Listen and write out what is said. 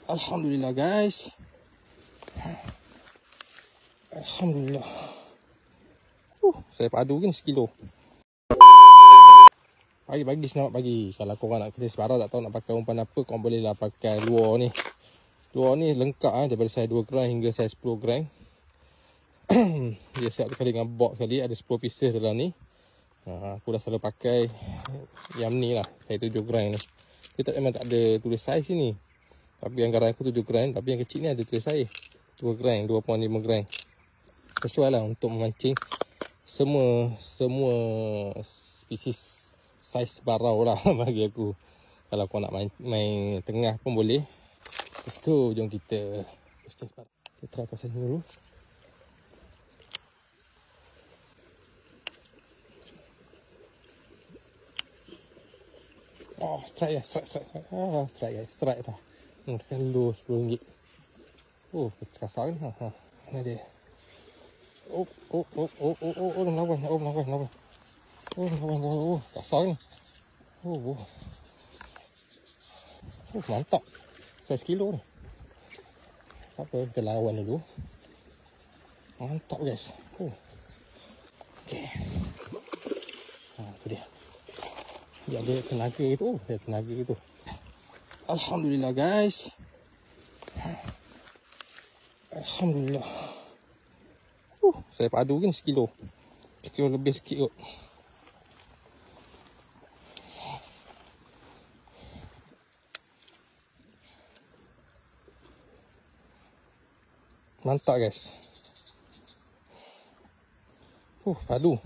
Alhamdulillah guys. Alhamdulillah. Saya padu kan sekilo. Pagi-pagi selamat pagi. Kalau korang nak kerja sebarang tak tahu nak pakai umpan apa, korang bolehlah pakai luar ni. Luar ni lengkap daripada saiz 2 gram hingga saiz 10 gram. Dia siap kali dengan box kali, ada 10 pieces dalam ni. Aku dah selalu pakai yang ni lah, saiz 7 gram ni. Dia memang tak ada tulis saiz sini. Tapi yang garam aku 7 gram, tapi yang kecil ni ada tulis saiz 2 gram, 2.5 gram. Sesuai lah untuk memancing semua spesies saiz barau lah bagi aku. Kalau kau nak main tengah pun boleh. Let's go, jom kita testing sebarang. Kita try pasang dulu. Oh, strike guys, strike guys, strike dah. Kan low RM10. Oh, kasar kan? Mana dia? Melawan. Kasar kan? Mantap. Saiz kilo ni. Apa, kita lawan dulu. Mantap guys. Okay. Tu dia. Dia ada tenaga itu. Alhamdulillah guys. Alhamdulillah. Saya padu kan sekilo. Sekilo lebih sikit kot. Mantap guys. Padu.